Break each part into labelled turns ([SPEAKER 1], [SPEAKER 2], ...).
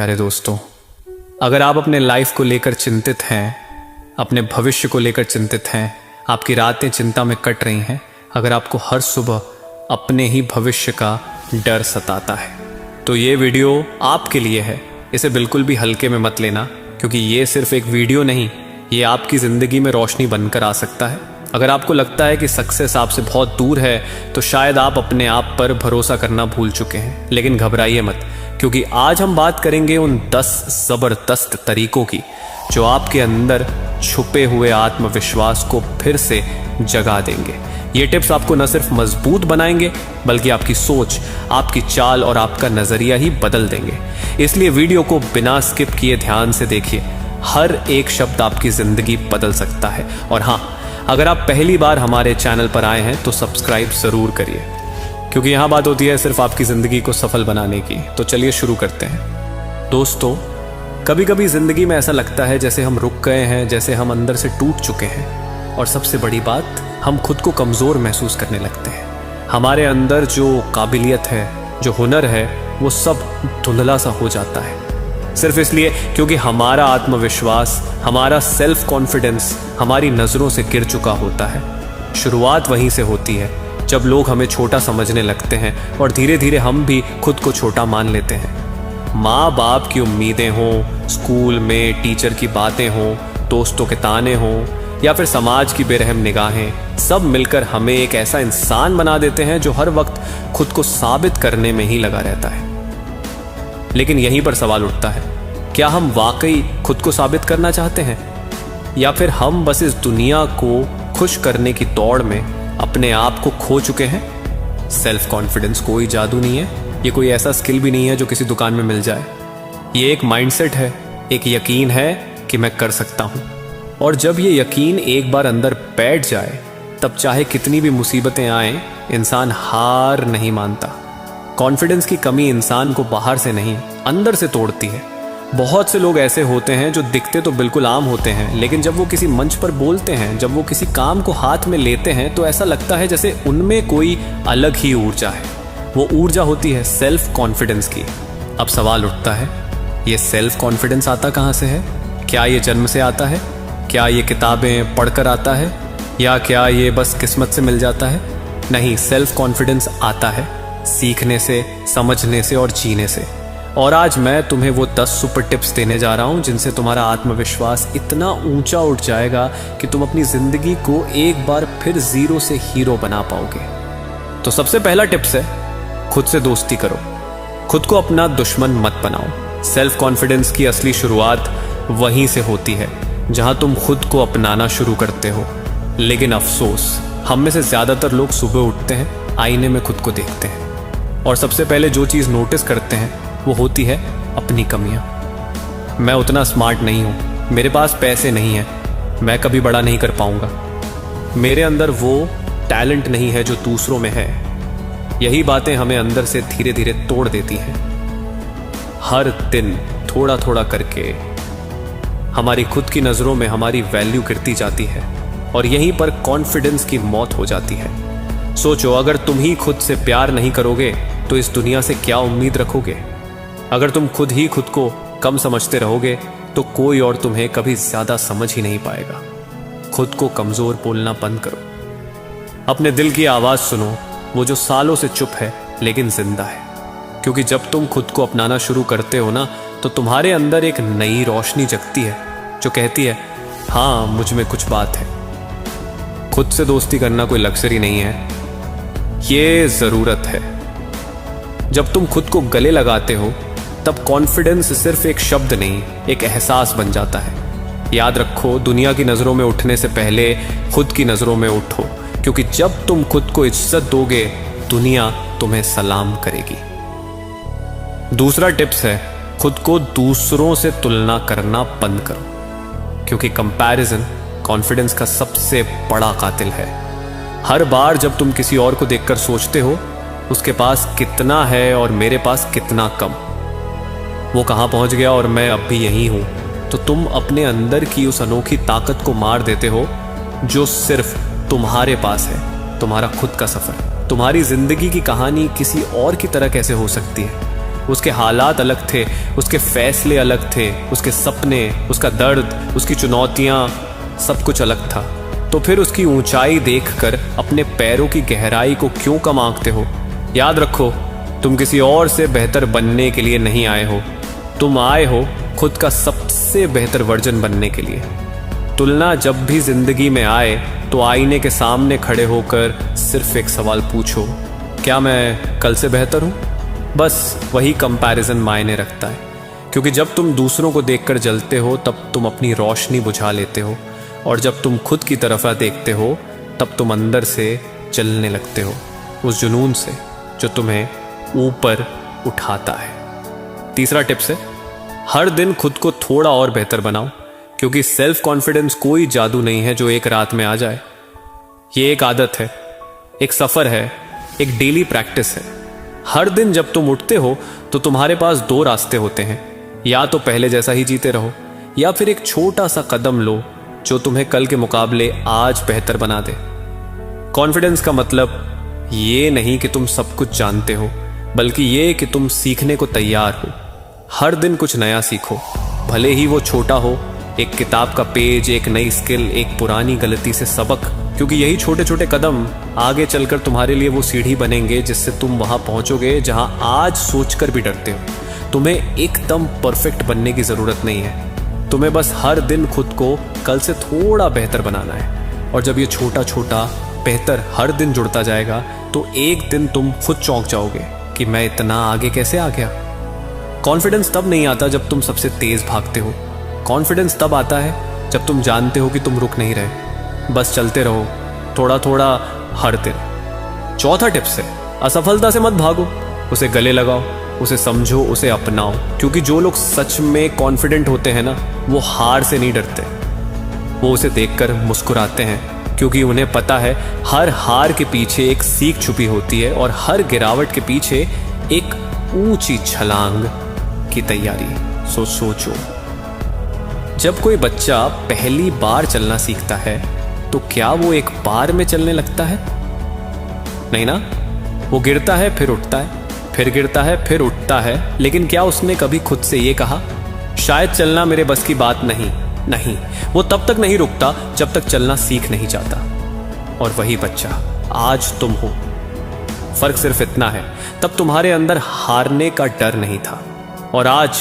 [SPEAKER 1] प्यारे दोस्तों, अगर आप अपने लाइफ को लेकर चिंतित हैं, अपने भविष्य को लेकर चिंतित हैं, आपकी रातें चिंता में कट रही हैं, अगर आपको हर सुबह अपने ही भविष्य का डर सताता है, तो ये वीडियो आपके लिए है। इसे बिल्कुल भी हल्के में मत लेना, क्योंकि ये सिर्फ एक वीडियो नहीं, ये आपकी ज़िंदगी में रोशनी बनकर आ सकता है। अगर आपको लगता है कि सक्सेस आपसे बहुत दूर है, तो शायद आप अपने आप पर भरोसा करना भूल चुके हैं। लेकिन घबराइए मत, क्योंकि आज हम बात करेंगे उन 10 ज़बरदस्त तरीकों की जो आपके अंदर छुपे हुए आत्मविश्वास को फिर से जगा देंगे। ये टिप्स आपको न सिर्फ मजबूत बनाएंगे, बल्कि आपकी सोच, आपकी चाल और आपका नज़रिया ही बदल देंगे। इसलिए वीडियो को बिना स्किप किए ध्यान से देखिए। हर एक शब्द आपकी ज़िंदगी बदल सकता है। और हाँ, अगर आप पहली बार हमारे चैनल पर आए हैं तो सब्सक्राइब ज़रूर करिए, क्योंकि यहाँ बात होती है सिर्फ आपकी ज़िंदगी को सफल बनाने की। तो चलिए शुरू करते हैं। दोस्तों, कभी कभी ज़िंदगी में ऐसा लगता है जैसे हम रुक गए हैं, जैसे हम अंदर से टूट चुके हैं, और सबसे बड़ी बात, हम खुद को कमज़ोर महसूस करने लगते हैं। हमारे अंदर जो काबिलियत है, जो हुनर है, वो सब धुंधला सा हो जाता है, सिर्फ इसलिए क्योंकि हमारा आत्मविश्वास, हमारा सेल्फ कॉन्फिडेंस हमारी नज़रों से गिर चुका होता है। शुरुआत वहीं से होती है, जब लोग हमें छोटा समझने लगते हैं और धीरे धीरे हम भी खुद को छोटा मान लेते हैं। माँ बाप की उम्मीदें हों, स्कूल में टीचर की बातें हों, दोस्तों के ताने हों, या फिर समाज की बेरहम निगाहें, सब मिलकर हमें एक ऐसा इंसान बना देते हैं जो हर वक्त खुद को साबित करने में ही लगा रहता है। लेकिन यहीं पर सवाल उठता है, क्या हम वाकई खुद को साबित करना चाहते हैं, या फिर हम बस इस दुनिया को खुश करने की दौड़ में अपने आप को खो चुके हैं? सेल्फ कॉन्फिडेंस कोई जादू नहीं है, ये कोई ऐसा स्किल भी नहीं है जो किसी दुकान में मिल जाए। ये एक माइंडसेट है, एक यकीन है कि मैं कर सकता हूँ। और जब ये यकीन एक बार अंदर बैठ जाए, तब चाहे कितनी भी मुसीबतें आएं, इंसान हार नहीं मानता। कॉन्फिडेंस की कमी इंसान को बाहर से नहीं, अंदर से तोड़ती है। बहुत से लोग ऐसे होते हैं जो दिखते तो बिल्कुल आम होते हैं, लेकिन जब वो किसी मंच पर बोलते हैं, जब वो किसी काम को हाथ में लेते हैं, तो ऐसा लगता है जैसे उनमें कोई अलग ही ऊर्जा है। वो ऊर्जा होती है सेल्फ कॉन्फिडेंस की। अब सवाल उठता है, ये सेल्फ कॉन्फिडेंस आता कहाँ से है? क्या ये जन्म से आता है? क्या ये किताबें पढ़कर आता है? या क्या ये बस किस्मत से मिल जाता है? नहीं, सेल्फ कॉन्फिडेंस आता है सीखने से, समझने से और जीने से। और आज मैं तुम्हें वो 10 सुपर टिप्स देने जा रहा हूँ जिनसे तुम्हारा आत्मविश्वास इतना ऊंचा उठ जाएगा कि तुम अपनी ज़िंदगी को एक बार फिर ज़ीरो से हीरो बना पाओगे। तो सबसे पहला टिप्स है, खुद से दोस्ती करो। खुद को अपना दुश्मन मत बनाओ। सेल्फ कॉन्फिडेंस की असली शुरुआत वहीं से होती है, जहाँ तुम खुद को अपनाना शुरू करते हो। लेकिन अफसोस, हम में से ज़्यादातर लोग सुबह उठते हैं, आईने में खुद को देखते हैं, और सबसे पहले जो चीज़ नोटिस करते हैं वो होती है अपनी कमियां। मैं उतना स्मार्ट नहीं हूँ, मेरे पास पैसे नहीं हैं, मैं कभी बड़ा नहीं कर पाऊँगा, मेरे अंदर वो टैलेंट नहीं है जो दूसरों में है। यही बातें हमें अंदर से धीरे धीरे तोड़ देती हैं। हर दिन थोड़ा थोड़ा करके हमारी खुद की नज़रों में हमारी वैल्यू गिरती जाती है, और यहीं पर कॉन्फिडेंस की मौत हो जाती है। सोचो, अगर तुम ही खुद से प्यार नहीं करोगे तो इस दुनिया से क्या उम्मीद रखोगे? अगर तुम खुद ही खुद को कम समझते रहोगे तो कोई और तुम्हें कभी ज़्यादा समझ ही नहीं पाएगा। खुद को कमज़ोर बोलना बंद करो। अपने दिल की आवाज़ सुनो, वो जो सालों से चुप है लेकिन जिंदा है। क्योंकि जब तुम खुद को अपनाना शुरू करते हो ना, तो तुम्हारे अंदर एक नई रोशनी जगती है जो कहती है, हाँ, मुझ में कुछ बात है। खुद से दोस्ती करना कोई लग्जरी नहीं है, ये ज़रूरत है। जब तुम खुद को गले लगाते हो, तब कॉन्फिडेंस सिर्फ एक शब्द नहीं, एक एहसास बन जाता है। याद रखो, दुनिया की नज़रों में उठने से पहले खुद की नज़रों में उठो, क्योंकि जब तुम खुद को इज्जत दोगे, दुनिया तुम्हें सलाम करेगी। दूसरा टिप्स है, खुद को दूसरों से तुलना करना बंद करो, क्योंकि कंपैरिजन कॉन्फिडेंस का सबसे बड़ा कातिल है। हर बार जब तुम किसी और को देखकर सोचते हो, उसके पास कितना है और मेरे पास कितना कम, वो कहाँ पहुँच गया और मैं अब भी यहीं हूँ, तो तुम अपने अंदर की उस अनोखी ताकत को मार देते हो जो सिर्फ तुम्हारे पास है। तुम्हारा खुद का सफ़र, तुम्हारी ज़िंदगी की कहानी किसी और की तरह कैसे हो सकती है? उसके हालात अलग थे, उसके फैसले अलग थे, उसके सपने, उसका दर्द, उसकी चुनौतियां, सब कुछ अलग था। तो फिर उसकी ऊंचाई देखकर अपने पैरों की गहराई को क्यों कम आंकते हो? याद रखो, तुम किसी और से बेहतर बनने के लिए नहीं आए हो। तुम आए हो खुद का सबसे बेहतर वर्जन बनने के लिए। तुलना जब भी जिंदगी में आए तो आईने के सामने खड़े होकर सिर्फ एक सवाल पूछो, क्या मैं कल से बेहतर हूँ? बस वही कंपैरिजन मायने रखता है, क्योंकि जब तुम दूसरों को देखकर जलते हो तब तुम अपनी रोशनी बुझा लेते हो, और जब तुम खुद की तरफ देखते हो तब तुम अंदर से जलने लगते हो, उस जुनून से जो तुम्हें ऊपर उठाता है। तीसरा टिप्स है, हर दिन खुद को थोड़ा और बेहतर बनाओ, क्योंकि सेल्फ कॉन्फिडेंस कोई जादू नहीं है जो एक रात में आ जाए। ये एक आदत है, एक सफर है, एक डेली प्रैक्टिस है। हर दिन जब तुम उठते हो तो तुम्हारे पास दो रास्ते होते हैं, या तो पहले जैसा ही जीते रहो, या फिर एक छोटा सा कदम लो जो तुम्हें कल के मुकाबले आज बेहतर बना दे। कॉन्फिडेंस का मतलब ये नहीं कि तुम सब कुछ जानते हो, बल्कि ये कि तुम सीखने को तैयार हो। हर दिन कुछ नया सीखो, भले ही वो छोटा हो, एक किताब का पेज, एक नई स्किल, एक पुरानी गलती से सबक, क्योंकि यही छोटे छोटे कदम आगे चलकर तुम्हारे लिए वो सीढ़ी बनेंगे जिससे तुम वहां पहुंचोगे जहां आज सोचकर भी डरते हो। तुम्हें एकदम परफेक्ट बनने की जरूरत नहीं है, तुम्हें बस हर दिन खुद को कल से थोड़ा बेहतर बनाना है। और जब ये छोटा छोटा बेहतर हर दिन जुड़ता जाएगा तो एक दिन तुम खुद चौंक जाओगे कि मैं इतना आगे कैसे आ गया। कॉन्फिडेंस तब नहीं आता जब तुम सबसे तेज भागते हो, कॉन्फिडेंस तब आता है जब तुम जानते हो कि तुम रुक नहीं रहे, बस चलते रहो थोड़ा थोड़ा हर दिन। चौथा टिप्स है, असफलता से मत भागो, उसे गले लगाओ, उसे समझो, उसे अपनाओ, क्योंकि जो लोग सच में कॉन्फिडेंट होते हैं ना, वो हार से नहीं डरते, वो उसे देखकर मुस्कुराते हैं, क्योंकि उन्हें पता है हर हार के पीछे एक सीख छुपी होती है और हर गिरावट के पीछे एक ऊंची छलांग की तैयारी। सोचो, जब कोई बच्चा पहली बार चलना सीखता है तो क्या वो एक बार में चलने लगता है? नहीं ना, वो गिरता है, फिर उठता है, फिर गिरता है, फिर उठता है। लेकिन क्या उसने कभी खुद से ये कहा, शायद चलना मेरे बस की बात नहीं? नहीं, वो तब तक नहीं रुकता जब तक चलना सीख नहीं जाता। और वही बच्चा आज तुम हो। फर्क सिर्फ इतना है, तब तुम्हारे अंदर हारने का डर नहीं था, और आज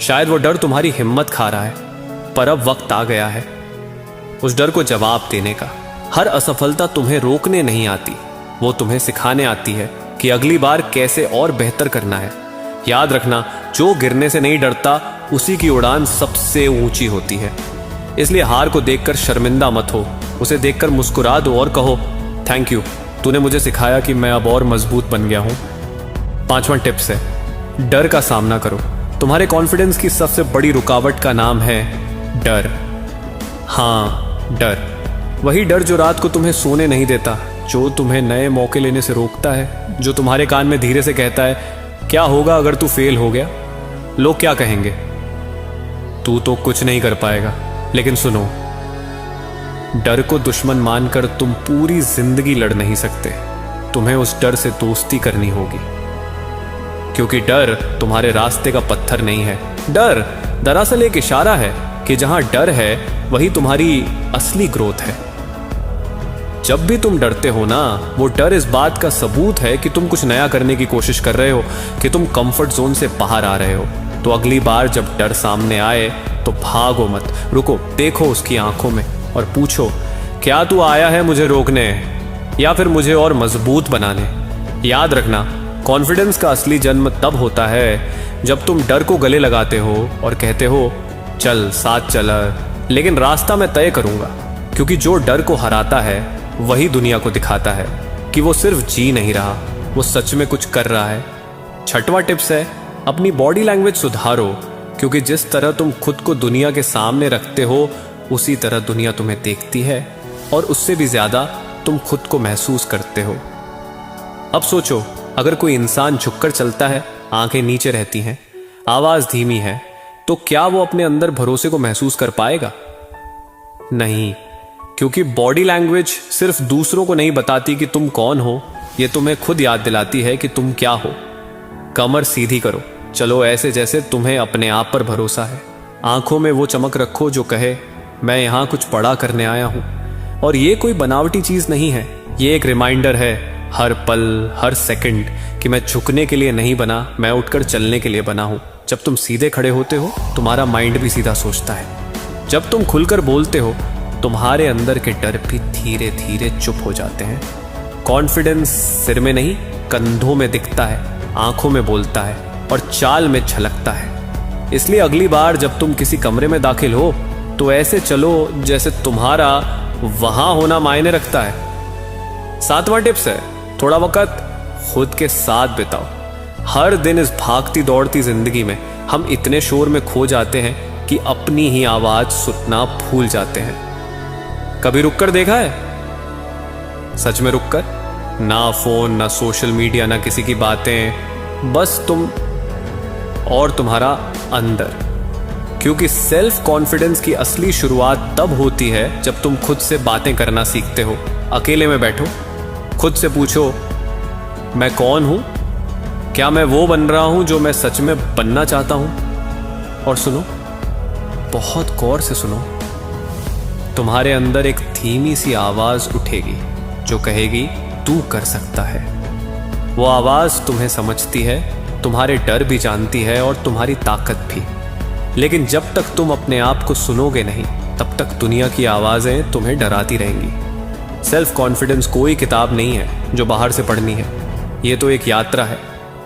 [SPEAKER 1] शायद वो डर तुम्हारी हिम्मत खा रहा है। पर अब वक्त आ गया है उस डर को जवाब देने का। हर असफलता तुम्हें रोकने नहीं आती, वो तुम्हें सिखाने आती है कि अगली बार कैसे और बेहतर करना है। याद रखना, जो गिरने से नहीं डरता उसी की उड़ान सबसे ऊंची होती है। इसलिए हार को देखकर शर्मिंदा मत हो, उसे देखकर मुस्कुरा दो और कहो, थैंक यू, तूने मुझे सिखाया कि मैं अब और मजबूत बन गया हूं। पांचवा टिप्स है, डर का सामना करो। तुम्हारे कॉन्फिडेंस की सबसे बड़ी रुकावट का नाम है डर। हाँ, डर, वही डर जो रात को तुम्हें सोने नहीं देता, जो तुम्हें नए मौके लेने से रोकता है, जो तुम्हारे कान में धीरे से कहता है, क्या होगा अगर तू फेल हो गया? लोग क्या कहेंगे? तू तो कुछ नहीं कर पाएगा। लेकिन सुनो, डर को दुश्मन मानकर तुम पूरी जिंदगी लड़ नहीं सकते। तुम्हें उस डर से दोस्ती करनी होगी, क्योंकि डर तुम्हारे रास्ते का पत्थर नहीं है। डर दरअसल एक इशारा है कि जहां डर है वही तुम्हारी असली ग्रोथ है। जब भी तुम डरते हो ना, वो डर इस बात का सबूत है कि तुम कुछ नया करने की कोशिश कर रहे हो, कि तुम कंफर्ट जोन से बाहर आ रहे हो। तो अगली बार जब डर सामने आए तो भागो मत, रुको, देखो उसकी आंखों में और पूछो, क्या तू आया है मुझे रोकने या फिर मुझे और मजबूत बनाने? याद रखना, कॉन्फिडेंस का असली जन्म तब होता है जब तुम डर को गले लगाते हो और कहते हो, चल साथ चल, लेकिन रास्ता मैं तय करूंगा। क्योंकि जो डर को हराता है वही दुनिया को दिखाता है कि वो सिर्फ जी नहीं रहा, वो सच में कुछ कर रहा है। छठवां टिप्स है, अपनी बॉडी लैंग्वेज सुधारो, क्योंकि जिस तरह तुम खुद को दुनिया के सामने रखते हो उसी तरह दुनिया तुम्हें देखती है, और उससे भी ज्यादा तुम खुद को महसूस करते हो। अब सोचो, अगर कोई इंसान झुककर चलता है, आंखें नीचे रहती हैं, आवाज धीमी है, तो क्या वो अपने अंदर भरोसे को महसूस कर पाएगा? नहीं, क्योंकि बॉडी लैंग्वेज सिर्फ दूसरों को नहीं बताती कि तुम कौन हो, ये तुम्हें खुद याद दिलाती है कि तुम क्या हो। कमर सीधी करो, चलो ऐसे जैसे तुम्हें अपने आप पर भरोसा है। आंखों में वो चमक रखो जो कहे मैं यहाँ कुछ बड़ा करने आया हूँ। और ये कोई बनावटी चीज नहीं है, ये एक रिमाइंडर है हर पल हर सेकंड कि मैं झुकने के लिए नहीं बना, मैं उठकर चलने के लिए बना हूँ। जब तुम सीधे खड़े होते हो तुम्हारा माइंड भी सीधा सोचता है। जब तुम खुलकर बोलते हो तुम्हारे अंदर के डर भी धीरे धीरे चुप हो जाते हैं। कॉन्फिडेंस सिर में नहीं कंधों में दिखता है, आंखों में बोलता है और चाल में छलकता है। इसलिए अगली बार जब तुम किसी कमरे में दाखिल हो तो ऐसे चलो जैसे तुम्हारा वहां होना मायने रखता है। 7वां टिप्स है थोड़ा वक्त खुद के साथ बिताओ। हर दिन इस भागती दौड़ती जिंदगी में हम इतने शोर में खो जाते हैं कि अपनी ही आवाज सुनना भूल जाते हैं। कभी रुककर देखा है? सच में रुककर, ना फोन ना सोशल मीडिया ना किसी की बातें, बस तुम और तुम्हारा अंदर। क्योंकि सेल्फ कॉन्फिडेंस की असली शुरुआत तब होती है जब तुम खुद से बातें करना सीखते हो। अकेले में बैठो, खुद से पूछो मैं कौन हूं, क्या मैं वो बन रहा हूं जो मैं सच में बनना चाहता हूं। और सुनो, बहुत गौर से सुनो, तुम्हारे अंदर एक धीमी सी आवाज उठेगी जो कहेगी तू कर सकता है। वो आवाज तुम्हें समझती है, तुम्हारे डर भी जानती है और तुम्हारी ताकत भी। लेकिन जब तक तुम अपने आप को सुनोगे नहीं तब तक दुनिया की आवाजें तुम्हें डराती रहेंगी। सेल्फ कॉन्फिडेंस कोई किताब नहीं है जो बाहर से पढ़नी है, ये तो एक यात्रा है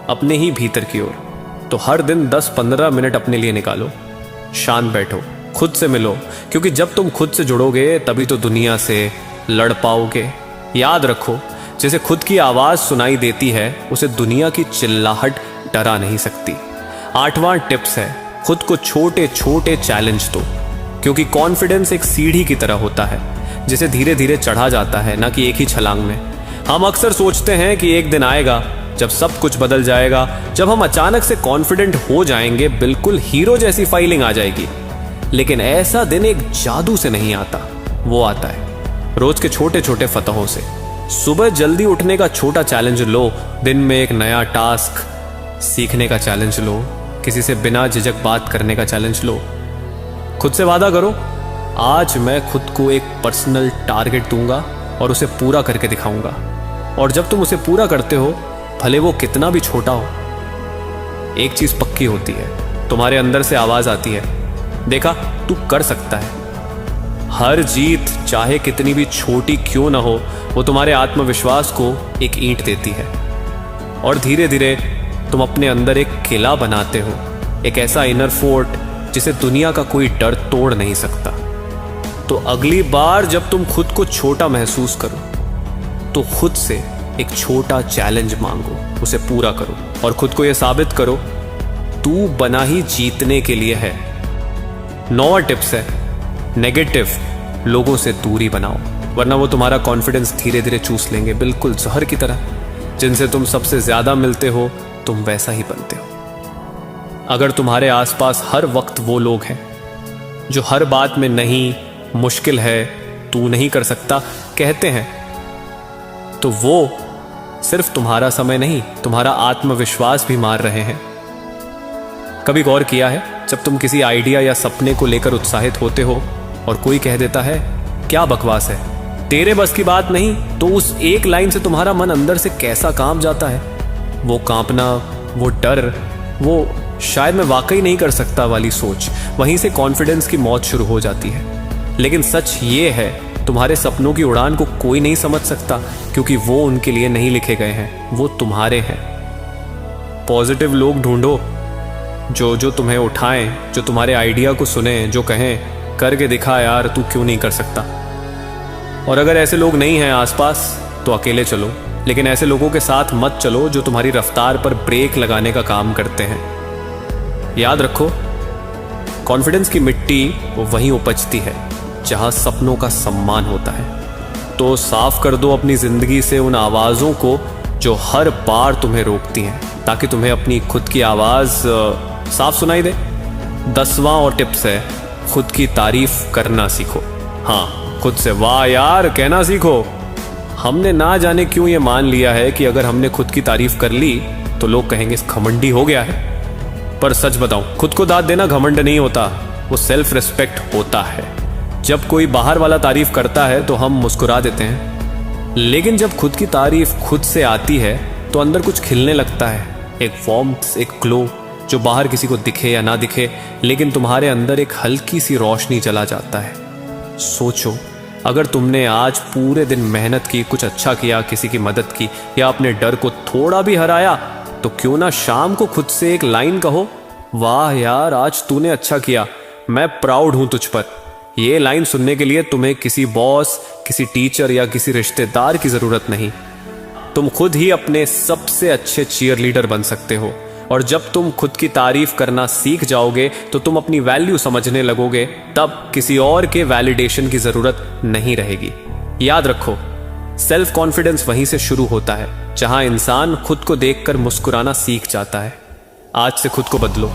[SPEAKER 1] अपने ही भीतर की ओर। तो हर दिन 10-15 मिनट अपने लिए निकालो, शांत बैठो, खुद से मिलो, क्योंकि जब तुम खुद से जुड़ोगे तभी तो दुनिया से लड़ पाओगे। याद रखो, जैसे खुद की आवाज सुनाई देती है उसे दुनिया की चिल्लाहट डरा नहीं सकती। 8वां टिप्स है खुद को छोटे छोटे चैलेंज दो, क्योंकि कॉन्फिडेंस एक सीढ़ी की तरह होता है जिसे धीरे धीरे चढ़ा जाता है, ना कि एक ही छलांग में। हम अक्सर सोचते हैं कि एक दिन आएगा जब सब कुछ बदल जाएगा, जब हम अचानक से कॉन्फिडेंट हो जाएंगे, बिल्कुल हीरो जैसी फीलिंग आ जाएगी। लेकिन ऐसा दिन एक जादू से नहीं आता, वो आता है रोज के छोटे छोटे फतहों से। सुबह जल्दी उठने का छोटा चैलेंज लो, दिन में एक नया टास्क सीखने का चैलेंज लो, किसी से बिना झिझक बात करने का चैलेंज लो। खुद से वादा करो आज मैं खुद को एक पर्सनल टारगेट दूंगा और उसे पूरा करके दिखाऊंगा। और जब तुम उसे पूरा करते हो, भले वो कितना भी छोटा हो, एक चीज पक्की होती है, तुम्हारे अंदर से आवाज आती है, देखा तू कर सकता है। हर जीत चाहे कितनी भी छोटी क्यों ना हो, वो तुम्हारे आत्मविश्वास को एक ईंट देती है। और धीरे धीरे तुम अपने अंदर एक किला बनाते हो, एक ऐसा इनर फोर्ट जिसे दुनिया का कोई डर तोड़ नहीं सकता। तो अगली बार जब तुम खुद को छोटा महसूस करो तो खुद से एक छोटा चैलेंज मांगो, उसे पूरा करो और खुद को यह साबित करो तू बना ही जीतने के लिए है। 9वां टिप्स है नेगेटिव लोगों से दूरी बनाओ, वरना वो तुम्हारा कॉन्फिडेंस धीरे धीरे चूस लेंगे, बिल्कुल जहर की तरह। जिनसे तुम सबसे ज्यादा मिलते हो तुम वैसा ही बनते हो। अगर तुम्हारे आसपास हर वक्त वो लोग हैं जो हर बात में नहीं, मुश्किल है, तू नहीं कर सकता कहते हैं, तो वो सिर्फ तुम्हारा समय नहीं, तुम्हारा आत्मविश्वास भी मार रहे हैं। कभी गौर किया है जब तुम किसी आइडिया या सपने को लेकर उत्साहित होते हो और कोई कह देता है क्या बकवास है, तेरे बस की बात नहीं, तो उस एक लाइन से तुम्हारा मन अंदर से कैसा कांप जाता है। वो कांपना, वो डर, वो शायद मैं वाकई नहीं कर सकता वाली सोच, वहीं से कॉन्फिडेंस की मौत शुरू हो जाती है। लेकिन सच ये है तुम्हारे सपनों की उड़ान को कोई नहीं समझ सकता, क्योंकि वो उनके लिए नहीं लिखे गए हैं, वो तुम्हारे हैं। पॉजिटिव लोग ढूंढो जो तुम्हें उठाएं, जो तुम्हारे आइडिया को सुने, जो कहें करके दिखा यार, तू क्यों नहीं कर सकता। और अगर ऐसे लोग नहीं हैं आसपास तो अकेले चलो, लेकिन ऐसे लोगों के साथ मत चलो जो तुम्हारी रफ्तार पर ब्रेक लगाने का काम करते हैं। याद रखो, कॉन्फिडेंस की मिट्टी वो वहीं उपजती है जहां सपनों का सम्मान होता है। तो साफ कर दो अपनी जिंदगी से उन आवाजों को जो हर बार तुम्हें रोकती हैं, ताकि तुम्हें अपनी खुद की आवाज साफ सुनाई दे। 10वां और टिप्स है खुद की तारीफ करना सीखो। हाँ, खुद से वाह यार कहना सीखो। हमने ना जाने क्यों ये मान लिया है कि अगर हमने खुद की तारीफ कर ली तो लोग कहेंगे इस घमंडी हो गया है। पर सच बताऊं, खुद को दाद देना घमंड नहीं होता, वो सेल्फ रिस्पेक्ट होता है। जब कोई बाहर वाला तारीफ करता है तो हम मुस्कुरा देते हैं, लेकिन जब खुद की तारीफ खुद से आती है तो अंदर कुछ खिलने लगता है, एक वार्मथ, एक ग्लो जो बाहर किसी को दिखे या ना दिखे, लेकिन तुम्हारे अंदर एक हल्की सी रोशनी चला जाता है। सोचो, अगर तुमने आज पूरे दिन मेहनत की, कुछ अच्छा किया, किसी की मदद की या अपने डर को थोड़ा भी हराया, तो क्यों ना शाम को खुद से एक लाइन कहो, वाह यार आज तूने अच्छा किया, मैं प्राउड हूं तुझ पर। ये लाइन सुनने के लिए तुम्हें किसी बॉस, किसी टीचर या किसी रिश्तेदार की जरूरत नहीं। तुम खुद ही अपने सबसे अच्छे चीयर लीडर बन सकते हो। और जब तुम खुद की तारीफ करना सीख जाओगे तो तुम अपनी वैल्यू समझने लगोगे, तब किसी और के वैलिडेशन की जरूरत नहीं रहेगी। याद रखो, सेल्फ कॉन्फिडेंस वहीं से शुरू होता है जहां इंसान खुद को देखकर मुस्कुराना सीख जाता है। आज से खुद को बदलो,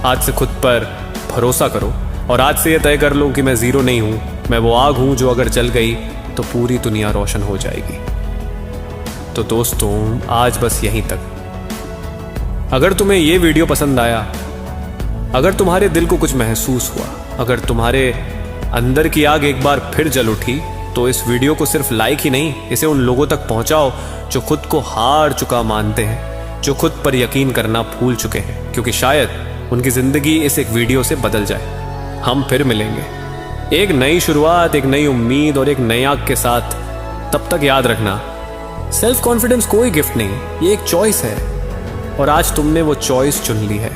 [SPEAKER 1] आज से खुद पर भरोसा करो और आज से यह तय कर लो कि मैं जीरो नहीं हूं, मैं वो आग हूं जो अगर जल गई तो पूरी दुनिया रोशन हो जाएगी। तो दोस्तों, आज बस यहीं तक। अगर तुम्हें यह वीडियो पसंद आया, अगर तुम्हारे दिल को कुछ महसूस हुआ, अगर तुम्हारे अंदर की आग एक बार फिर जल उठी, तो इस वीडियो को सिर्फ लाइक ही नहीं, इसे उन लोगों तक पहुंचाओ जो खुद को हार चुका मानते हैं, जो खुद पर यकीन करना भूल चुके हैं, क्योंकि शायद उनकी जिंदगी इस एक वीडियो से बदल जाए। हम फिर मिलेंगे एक नई शुरुआत, एक नई उम्मीद और एक नई आग के साथ। तब तक याद रखना, सेल्फ कॉन्फिडेंस कोई गिफ्ट नहीं, ये एक चॉइस है और आज तुमने वो चॉइस चुन ली है।